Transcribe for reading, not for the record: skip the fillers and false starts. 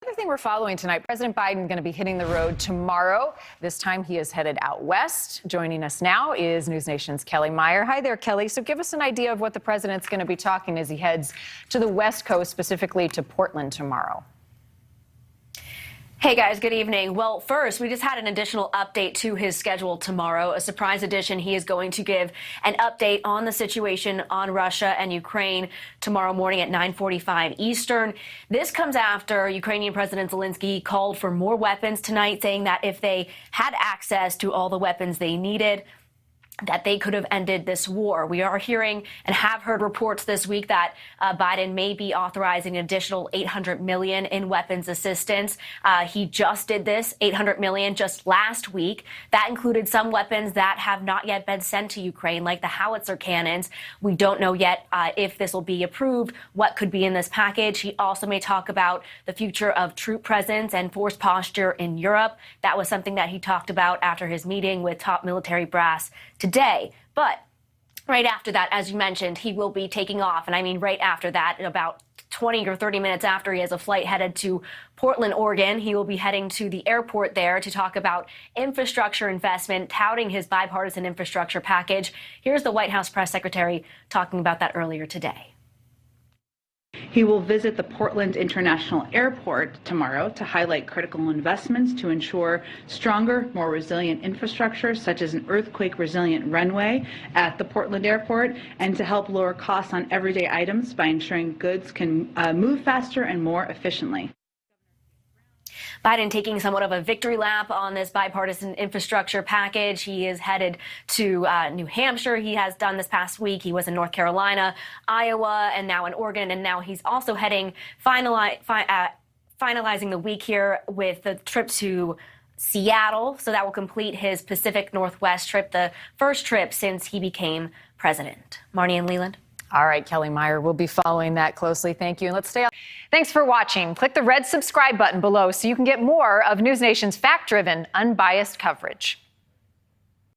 Another thing we're following tonight, President Biden going to be hitting the road tomorrow. This time he is headed out west. Joining us now is NewsNation's Kelly Meyer. Hi there, Kelly. So give us an idea of what the president's going to be talking as he heads to the West Coast, specifically to Portland tomorrow. Hey guys, good evening. Well, first, we just had an additional update to his schedule tomorrow. A surprise edition. He is going to give an update on the situation on Russia and Ukraine tomorrow morning at 9:45 Eastern. This comes after Ukrainian President Zelensky called for more weapons tonight, saying that if they had access to all the weapons they needed, that they could have ended this war. We are hearing and have heard reports this week that Biden may be authorizing an additional $800 million in weapons assistance. He just did this, $800 million just last week. That included some weapons that have not yet been sent to Ukraine, like the howitzer cannons. We don't know yet if this will be approved, what could be in this package. He also may talk about the future of troop presence and force posture in Europe. That was something that he talked about after his meeting with top military brass today. But right after that, as you mentioned, he will be taking off. And I mean, right after that, about 20 or 30 minutes after he has a flight headed to Portland, Oregon, he will be heading to the airport there to talk about infrastructure investment, touting his bipartisan infrastructure package. Here's the White House press secretary talking about that earlier today. He will visit the Portland International Airport tomorrow to highlight critical investments to ensure stronger, more resilient infrastructure, such as an earthquake-resilient runway at the Portland Airport, and to help lower costs on everyday items by ensuring goods can move faster and more efficiently. Biden taking somewhat of a victory lap on this bipartisan infrastructure package. He is headed to New Hampshire. He has done this past week. He was in North Carolina, Iowa, and now in Oregon. And now he's also heading, finalizing the week here with the trip to Seattle. So that will complete his Pacific Northwest trip, the first trip since he became president. Marnie and Leland. All right, Kelly Meyer, we'll be following that closely. Thank you. And let's stay on. Thanks for watching. Click the red subscribe button below so you can get more of NewsNation's fact-driven, unbiased coverage.